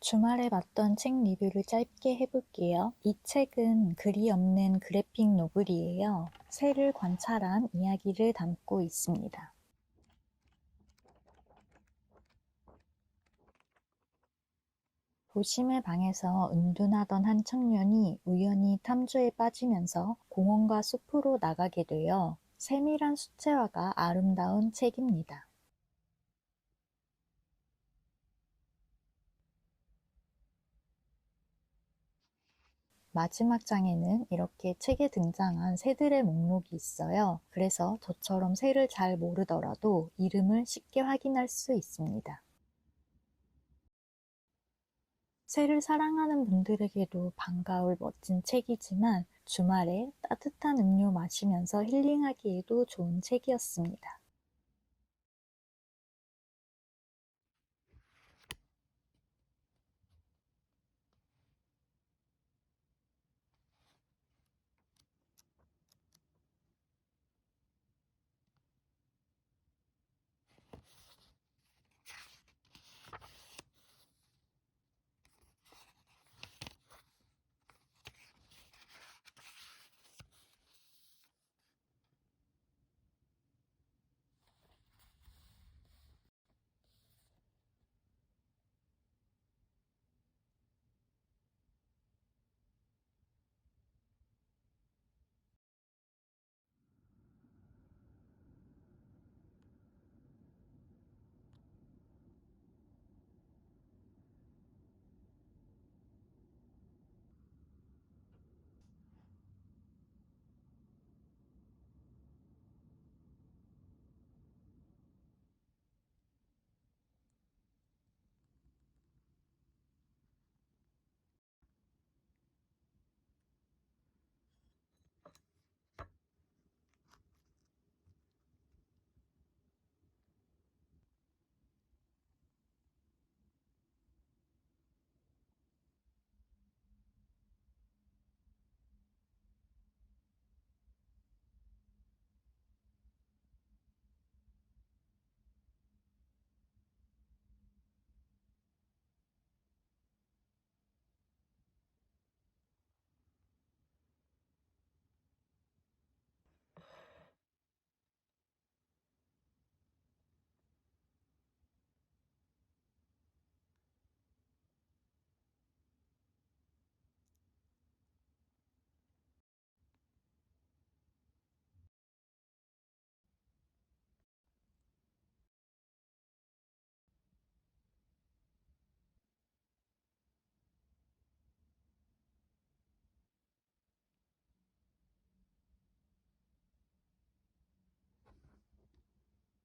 주말에 봤던 책 리뷰를 짧게 해볼게요. 이 책은 글이 없는 그래픽 노블이에요. 새를 관찰한 이야기를 담고 있습니다. 도심의 방에서 은둔하던 한 청년이 우연히 탐조에 빠지면서 공원과 숲으로 나가게 되어 세밀한 수채화가 아름다운 책입니다. 마지막 장에는 이렇게 책에 등장한 새들의 목록이 있어요. 그래서 저처럼 새를 잘 모르더라도 이름을 쉽게 확인할 수 있습니다. 새를 사랑하는 분들에게도 반가울 멋진 책이지만 주말에 따뜻한 음료 마시면서 힐링하기에도 좋은 책이었습니다.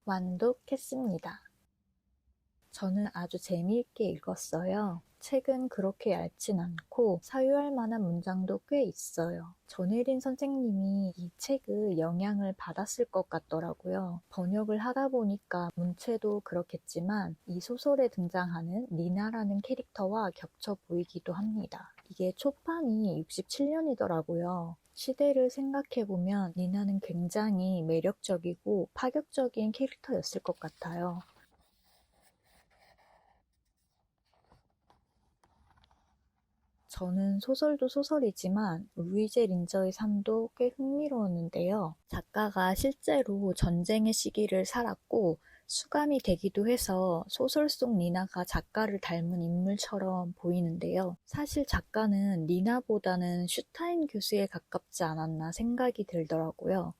완독했습니다. 저는 아주 재미있게 읽었어요. 책은 그렇게 얇진 않고 사유할 만한 문장도 꽤 있어요. 전혜린 선생님이 이 책을 영향을 받았을 것 같더라고요. 번역을 하다 보니까 문체도 그렇겠지만 이 소설에 등장하는 니나라는 캐릭터와 겹쳐 보이기도 합니다. 이게 초판이 67년이더라고요. 시대를 생각해보면 니나는 굉장히 매력적이고 파격적인 캐릭터였을 것 같아요. 저는 소설도 소설이지만 루이제 린저의 삶도 꽤 흥미로웠는데요. 작가가 실제로 전쟁의 시기를 살았고 수감이 되기도 해서 소설 속 니나가 작가를 닮은 인물처럼 보이는데요. 사실 작가는 니나보다는 슈타인 교수에 가깝지 않았나 생각이 들더라고요.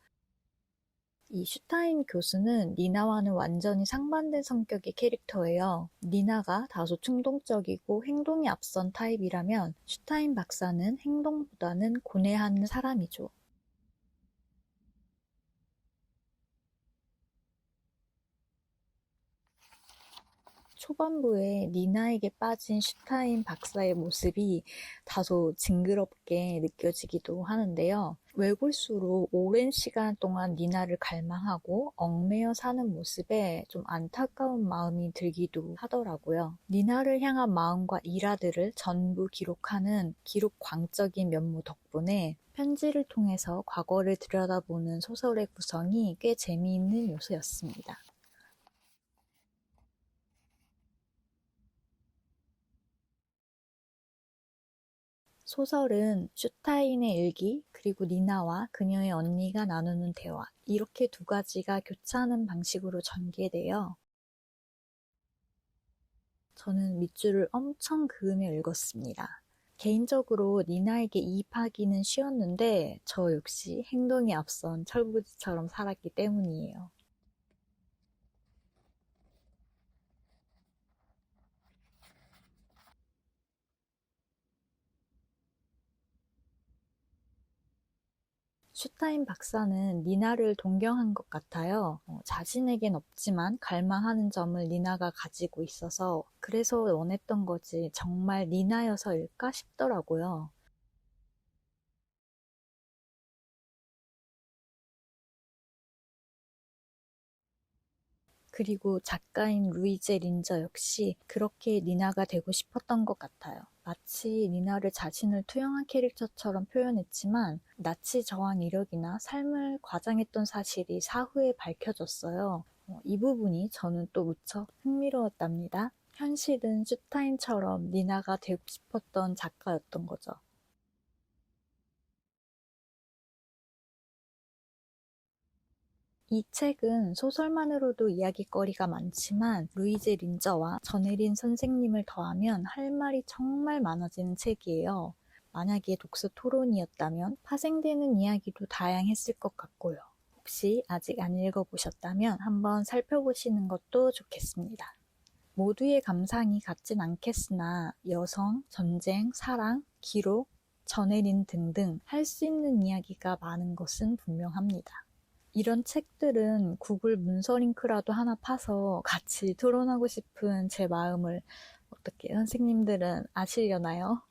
이 슈타인 교수는 니나와는 완전히 상반된 성격의 캐릭터예요. 니나가 다소 충동적이고 행동이 앞선 타입이라면 슈타인 박사는 행동보다는 고뇌하는 사람이죠. 초반부에 니나에게 빠진 슈타인 박사의 모습이 다소 징그럽게 느껴지기도 하는데요. 외골수로 오랜 시간 동안 니나를 갈망하고 얽매여 사는 모습에 좀 안타까운 마음이 들기도 하더라고요. 니나를 향한 마음과 일화들을 전부 기록하는 기록 광적인 면모 덕분에 편지를 통해서 과거를 들여다보는 소설의 구성이 꽤 재미있는 요소였습니다. 소설은 슈타인의 일기, 그리고 니나와 그녀의 언니가 나누는 대화, 이렇게 두 가지가 교차하는 방식으로 전개돼요. 저는 밑줄을 엄청 그으며 읽었습니다. 개인적으로 니나에게 이입하기는 쉬웠는데 저 역시 행동에 앞선 철부지처럼 살았기 때문이에요. 슈타인 박사는 니나를 동경한 것 같아요. 자신에겐 없지만 갈망하는 점을 니나가 가지고 있어서 그래서 원했던 거지 정말 니나여서일까 싶더라고요. 그리고 작가인 루이제 린저 역시 그렇게 니나가 되고 싶었던 것 같아요. 마치 니나를 자신을 투영한 캐릭터처럼 표현했지만 나치 저항 이력이나 삶을 과장했던 사실이 사후에 밝혀졌어요. 이 부분이 저는 또 무척 흥미로웠답니다. 현실은 슈타인처럼 니나가 되고 싶었던 작가였던 거죠. 이 책은 소설만으로도 이야깃거리가 많지만 루이제 린저와 전혜린 선생님을 더하면 할 말이 정말 많아지는 책이에요. 만약에 독서 토론이었다면 파생되는 이야기도 다양했을 것 같고요. 혹시 아직 안 읽어보셨다면 한번 살펴보시는 것도 좋겠습니다. 모두의 감상이 같진 않겠으나 여성, 전쟁, 사랑, 기록, 전혜린 등등 할 수 있는 이야기가 많은 것은 분명합니다. 이런 책들은 구글 문서 링크라도 하나 파서 같이 토론하고 싶은 제 마음을 어떻게 선생님들은 아시려나요?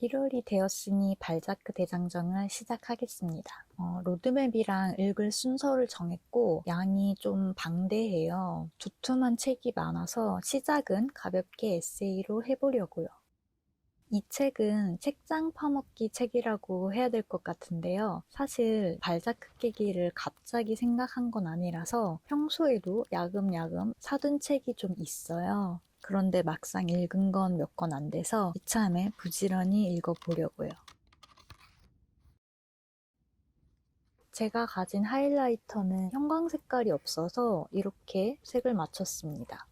(1 월이) 되었으니 발자크 대장정을 시작하겠습니다. 로드맵이랑 읽을 순서를 정했고 양이 좀 방대해요. 두툼한 책이 많아서 시작은 가볍게 에세이로 해보려고요. 이 책은 책장 파먹기 책이라고 해야 될 것 같은데요. 사실 발자크 깨기를 갑자기 생각한 건 아니라서 평소에도 야금야금 사둔 책이 좀 있어요. 그런데 막상 읽은 건 몇 권 안 돼서 이참에 부지런히 읽어보려고요. 제가 가진 하이라이터는 형광 색깔이 없어서 이렇게 색을 맞췄습니다.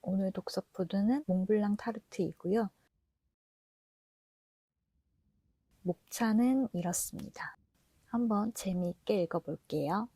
오늘 독서푸드는 몽블랑 타르트이고요. 목차는 이렇습니다. 한번 재미있게 읽어볼게요.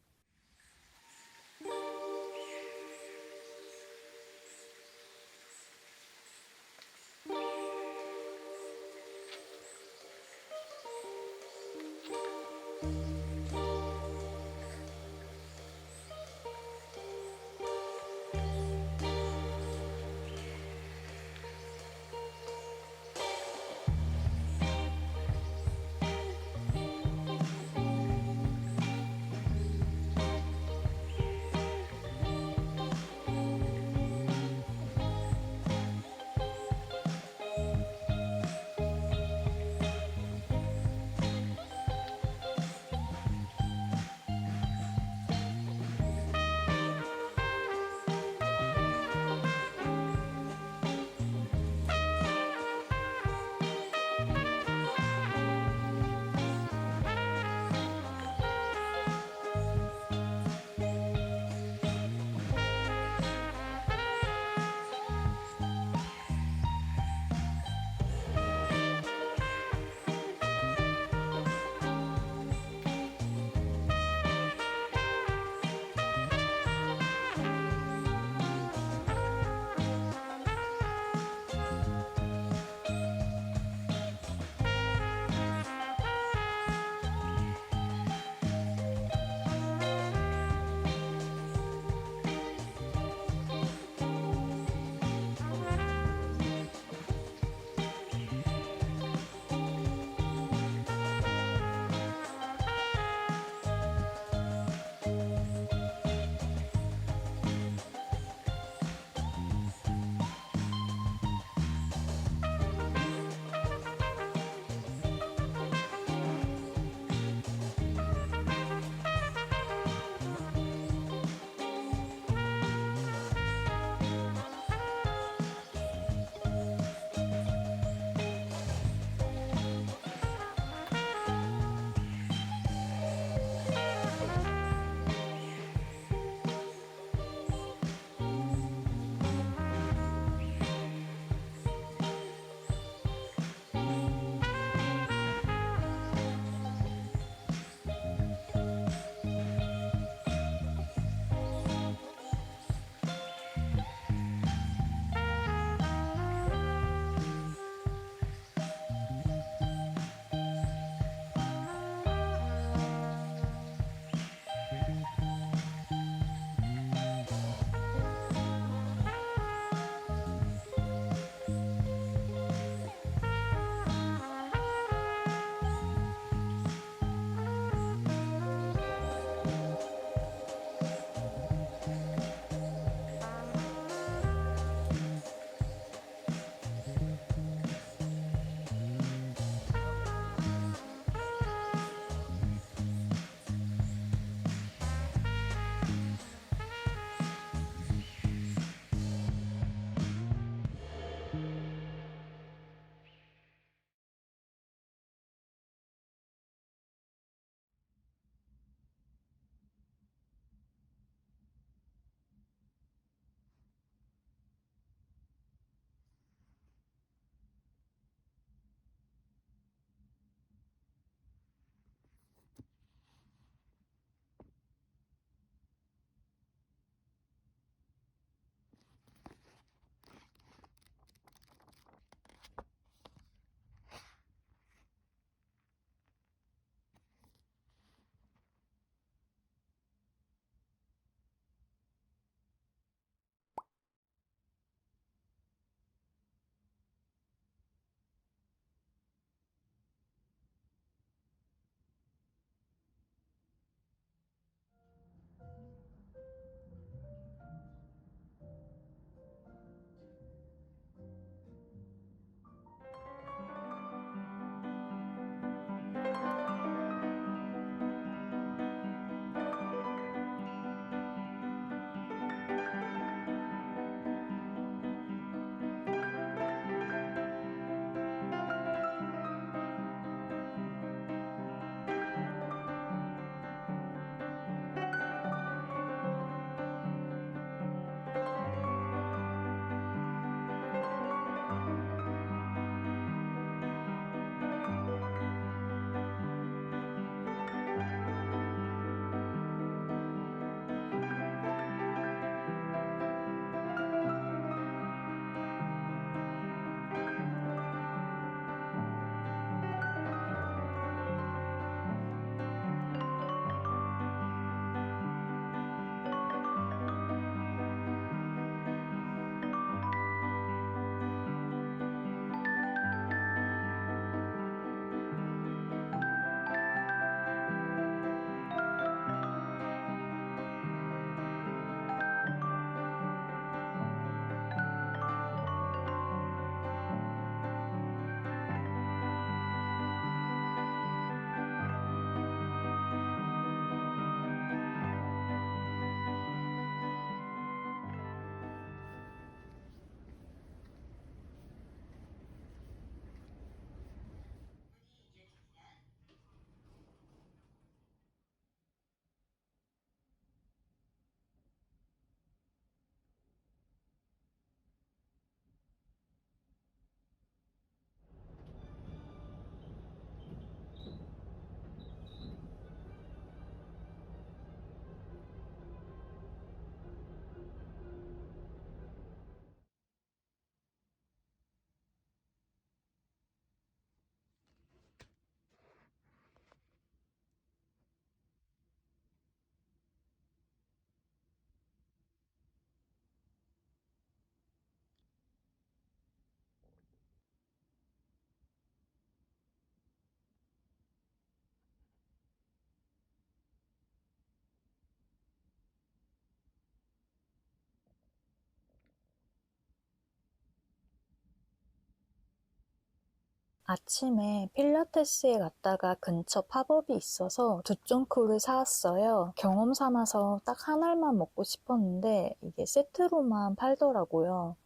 아침에 필라테스에 갔다가 근처 팝업이 있어서 두쫑코를 사왔어요. 경험 삼아서 딱 한 알만 먹고 싶었는데 이게 세트로만 팔더라고요.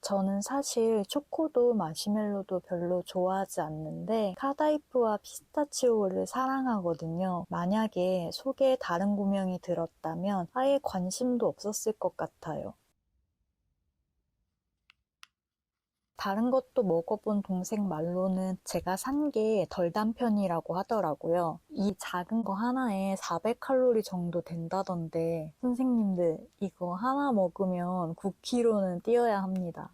저는 사실 초코도 마시멜로도 별로 좋아하지 않는데 카다이프와 피스타치오를 사랑하거든요. 만약에 속에 다른 고명이 들었다면 아예 관심도 없었을 것 같아요. 다른 것도 먹어본 동생 말로는 제가 산 게 덜 단 편이라고 하더라고요. 이 작은 거 하나에 400칼로리 정도 된다던데 선생님들 이거 하나 먹으면 9kg는 뛰어야 합니다.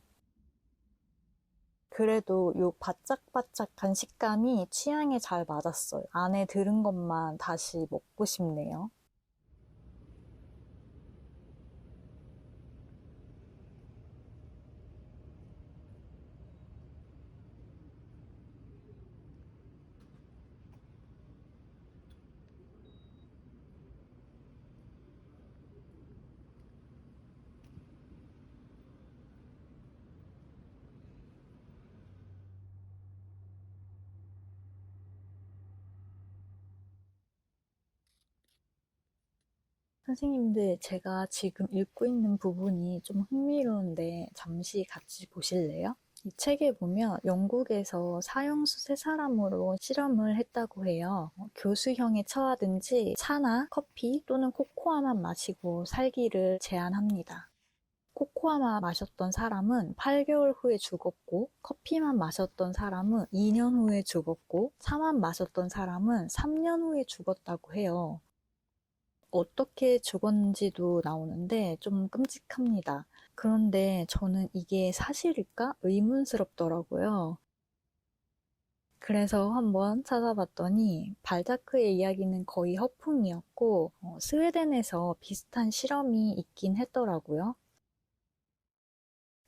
그래도 요 바짝바짝한 식감이 취향에 잘 맞았어요. 안에 들은 것만 다시 먹고 싶네요. 선생님들, 제가 지금 읽고 있는 부분이 좀 흥미로운데 잠시 같이 보실래요? 이 책에 보면 영국에서 사형수 세 사람으로 실험을 했다고 해요. 교수형에 처하든지 차나 커피 또는 코코아만 마시고 살기를 제안합니다. 코코아만 마셨던 사람은 8개월 후에 죽었고, 커피만 마셨던 사람은 2년 후에 죽었고, 차만 마셨던 사람은 3년 후에 죽었다고 해요. 어떻게 죽었는지도 나오는데 좀 끔찍합니다. 그런데 저는 이게 사실일까 의문스럽더라고요. 그래서 한번 찾아봤더니 발자크의 이야기는 거의 허풍이었고 스웨덴에서 비슷한 실험이 있긴 했더라고요.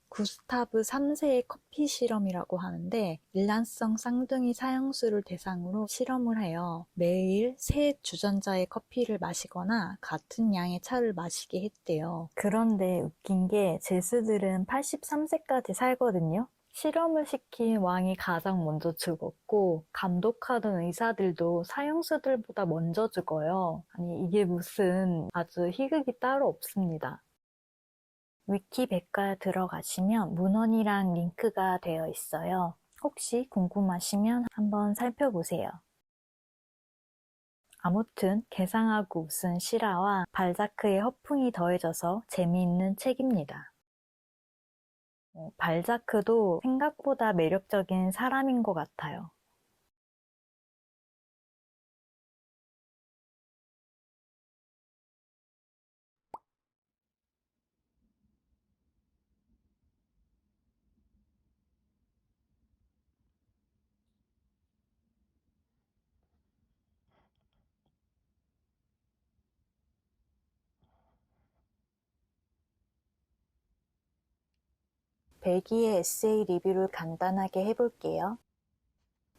구스타브 3세의 커피 실험이라고 하는데 일란성 쌍둥이 사형수를 대상으로 실험을 해요. 매일 세 주전자의 커피를 마시거나 같은 양의 차를 마시게 했대요. 그런데 웃긴 게 제수들은 83세까지 살거든요. 실험을 시킨 왕이 가장 먼저 죽었고 감독하던 의사들도 사형수들보다 먼저 죽어요. 아니 이게 무슨 아주 희극이 따로 없습니다. 위키백과에 들어가시면 문헌이랑 링크가 되어 있어요. 혹시 궁금하시면 한번 살펴보세요. 아무튼 개상하고 웃은 실화와 발자크의 허풍이 더해져서 재미있는 책입니다. 발자크도 생각보다 매력적인 사람인 것 같아요. 벨기에 에세이 리뷰를 간단하게 해볼게요.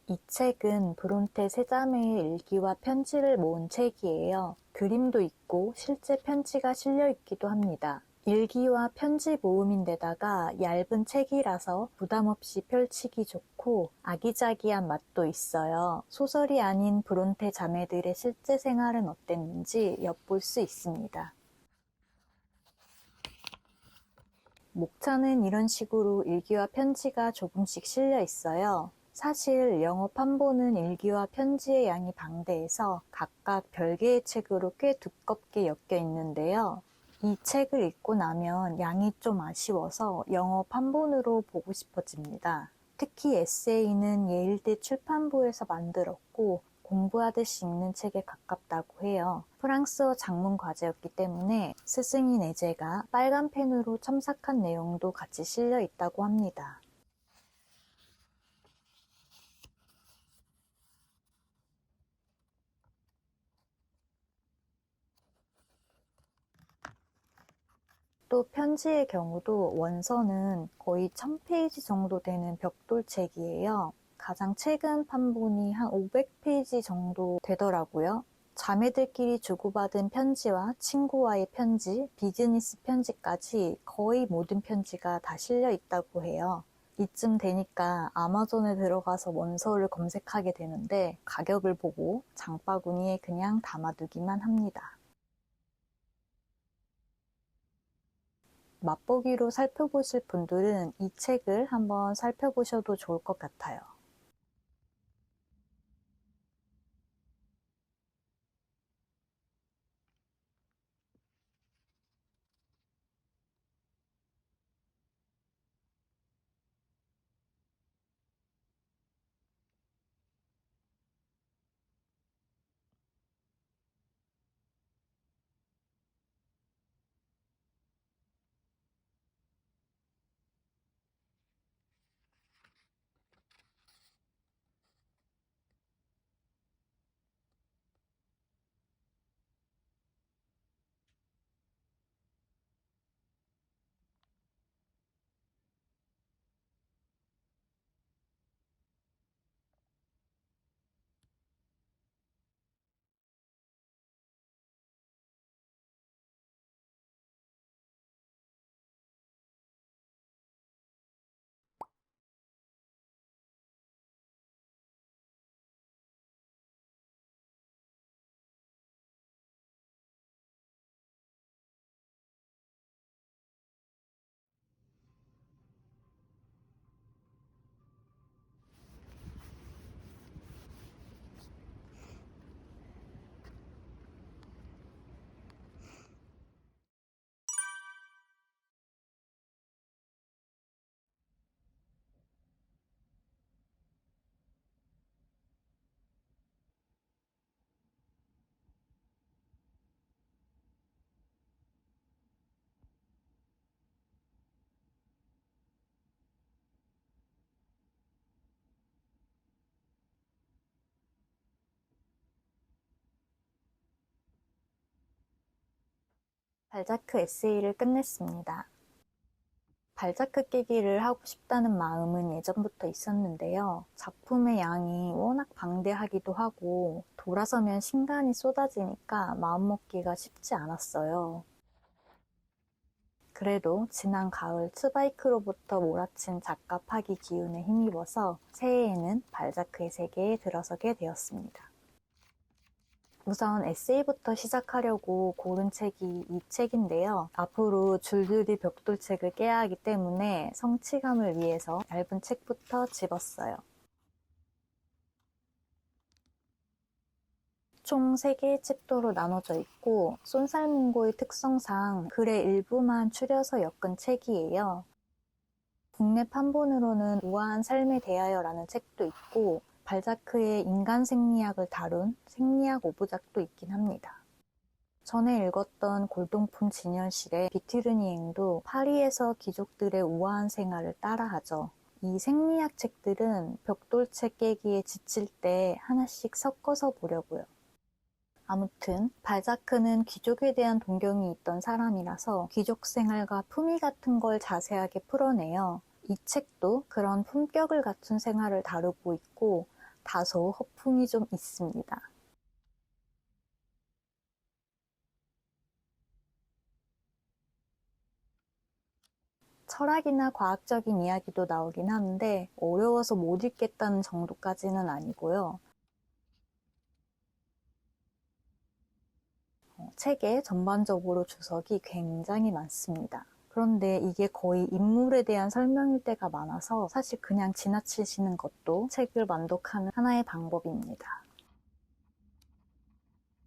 이 책은 브론테 세자매의 일기와 편지를 모은 책이에요. 그림도 있고 실제 편지가 실려있기도 합니다. 일기와 편지 모음인데다가 얇은 책이라서 부담없이 펼치기 좋고 아기자기한 맛도 있어요. 소설이 아닌 브론테 자매들의 실제 생활은 어땠는지 엿볼 수 있습니다. 목차는 이런 식으로 일기와 편지가 조금씩 실려 있어요. 사실 영어 판본은 일기와 편지의 양이 방대해서 각각 별개의 책으로 꽤 두껍게 엮여 있는데요. 이 책을 읽고 나면 양이 좀 아쉬워서 영어 판본으로 보고 싶어집니다. 특히 에세이는 예일대 출판부에서 만들었고 공부하듯이 읽는 책에 가깝다고 해요. 프랑스어 작문 과제였기 때문에 스승인 에제가 빨간 펜으로 첨삭한 내용도 같이 실려 있다고 합니다. 또 편지의 경우도 원서는 거의 1000페이지 정도 되는 벽돌책이에요. 가장 최근 판본이 한 500페이지 정도 되더라고요. 자매들끼리 주고받은 편지와 친구와의 편지, 비즈니스 편지까지 거의 모든 편지가 다 실려 있다고 해요. 이쯤 되니까 아마존에 들어가서 원서를 검색하게 되는데 가격을 보고 장바구니에 그냥 담아두기만 합니다. 맛보기로 살펴보실 분들은 이 책을 한번 살펴보셔도 좋을 것 같아요. 발자크 에세이를 끝냈습니다. 발자크 깨기를 하고 싶다는 마음은 예전부터 있었는데요. 작품의 양이 워낙 방대하기도 하고 돌아서면 신간이 쏟아지니까 마음먹기가 쉽지 않았어요. 그래도 지난 가을 츠바이크로부터 몰아친 작가 파기 기운에 힘입어서 새해에는 발자크의 세계에 들어서게 되었습니다. 우선 에세이부터 시작하려고 고른 책이 이 책인데요. 앞으로 줄줄이 벽돌책을 깨야 하기 때문에 성취감을 위해서 얇은 책부터 집었어요. 총 3개의 챕터로 나눠져 있고 쏜살문고의 특성상 글의 일부만 추려서 엮은 책이에요. 국내 판본으로는 우아한 삶에 대하여라는 책도 있고 발자크의 인간 생리학을 다룬 생리학 5부작도 있긴 합니다. 전에 읽었던 골동품 진열실의 비티르니행도 파리에서 귀족들의 우아한 생활을 따라하죠. 이 생리학 책들은 벽돌책 깨기에 지칠 때 하나씩 섞어서 보려고요. 아무튼 발자크는 귀족에 대한 동경이 있던 사람이라서 귀족 생활과 품위 같은 걸 자세하게 풀어내요. 이 책도 그런 품격을 갖춘 생활을 다루고 있고 다소 허풍이 좀 있습니다. 철학이나 과학적인 이야기도 나오긴 하는데 어려워서 못 읽겠다는 정도까지는 아니고요. 책에 전반적으로 주석이 굉장히 많습니다. 그런데 이게 거의 인물에 대한 설명일 때가 많아서 사실 그냥 지나치시는 것도 책을 만독하는 하나의 방법입니다.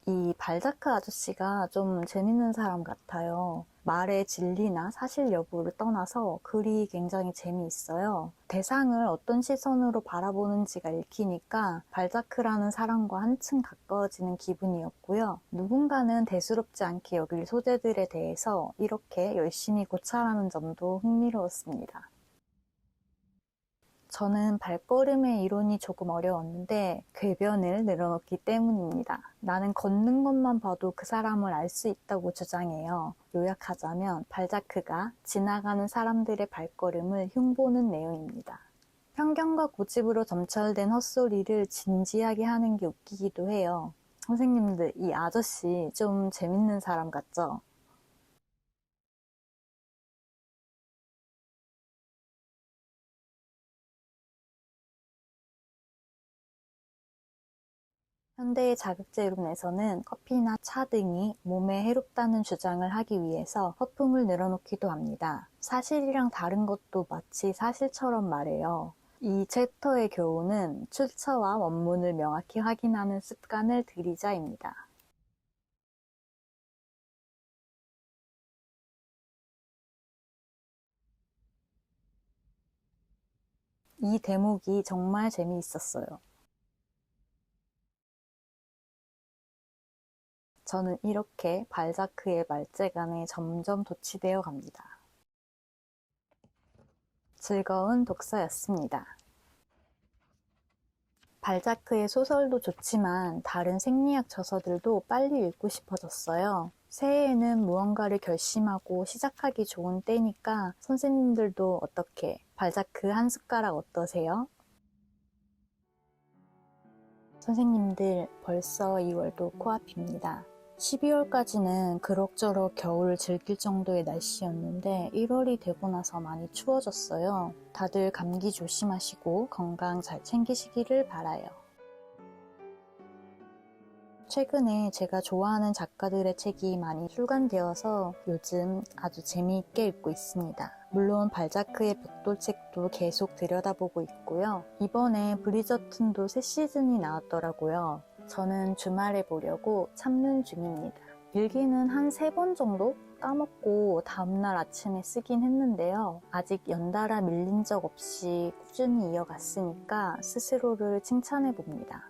이 발자크 아저씨가 좀 재밌는 사람 같아요. 말의 진리나 사실 여부를 떠나서 글이 굉장히 재미있어요. 대상을 어떤 시선으로 바라보는지가 읽히니까 발자크라는 사람과 한층 가까워지는 기분이었고요. 누군가는 대수롭지 않게 여길 소재들에 대해서 이렇게 열심히 고찰하는 점도 흥미로웠습니다. 저는 발걸음의 이론이 조금 어려웠는데 궤변을 늘어놓기 때문입니다. 나는 걷는 것만 봐도 그 사람을 알 수 있다고 주장해요. 요약하자면 발자크가 지나가는 사람들의 발걸음을 흉보는 내용입니다. 편견과 고집으로 점철된 헛소리를 진지하게 하는 게 웃기기도 해요. 선생님들, 이 아저씨 좀 재밌는 사람 같죠? 현대의 자극제 이론에서는 커피나 차 등이 몸에 해롭다는 주장을 하기 위해서 허풍을 늘어놓기도 합니다. 사실이랑 다른 것도 마치 사실처럼 말해요. 이 챕터의 교훈은 출처와 원문을 명확히 확인하는 습관을 들이자입니다. 이 대목이 정말 재미있었어요. 저는 이렇게 발자크의 말재간에 점점 도취되어 갑니다. 즐거운 독서였습니다. 발자크의 소설도 좋지만 다른 생리학 저서들도 빨리 읽고 싶어졌어요. 새해에는 무언가를 결심하고 시작하기 좋은 때니까 선생님들도 어떻게 발자크 한 숟가락 어떠세요? 선생님들 벌써 2월도 코앞입니다. 12월까지는 그럭저럭 겨울을 즐길 정도의 날씨였는데 1월이 되고 나서 많이 추워졌어요. 다들 감기 조심하시고 건강 잘 챙기시기를 바라요. 최근에 제가 좋아하는 작가들의 책이 많이 출간되어서 요즘 아주 재미있게 읽고 있습니다. 물론 발자크의 벽돌책도 계속 들여다보고 있고요. 이번에 브리저튼도 새 시즌이 나왔더라고요. 저는 주말에 보려고 참는 중입니다. 일기는 한 3번 정도 까먹고 다음날 아침에 쓰긴 했는데요. 아직 연달아 밀린 적 없이 꾸준히 이어갔으니까 스스로를 칭찬해 봅니다.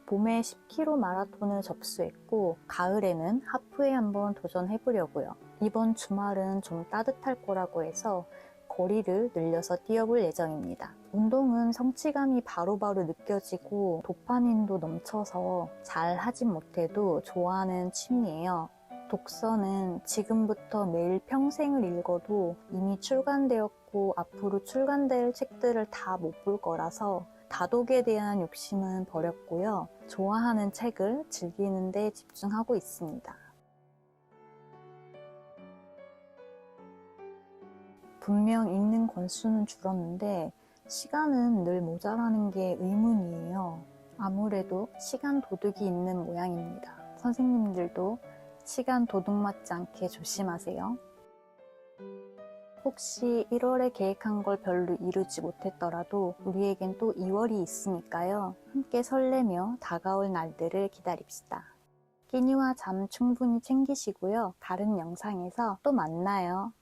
봄에 10km 마라톤을 접수했고 가을에는 하프에 한번 도전해보려고요. 이번 주말은 좀 따뜻할 거라고 해서 거리를 늘려서 뛰어볼 예정입니다. 운동은 성취감이 바로바로 느껴지고 도파민도 넘쳐서 잘 하진 못해도 좋아하는 취미예요. 독서는 지금부터 매일 평생을 읽어도 이미 출간되었고 앞으로 출간될 책들을 다 못 볼 거라서 다독에 대한 욕심은 버렸고요. 좋아하는 책을 즐기는 데 집중하고 있습니다. 분명 읽는 권수는 줄었는데 시간은 늘 모자라는 게 의문이에요. 아무래도 시간 도둑이 있는 모양입니다. 선생님들도 시간 도둑 맞지 않게 조심하세요. 혹시 1월에 계획한 걸 별로 이루지 못했더라도 우리에겐 또 2월이 있으니까요. 함께 설레며 다가올 날들을 기다립시다. 끼니와 잠 충분히 챙기시고요. 다른 영상에서 또 만나요.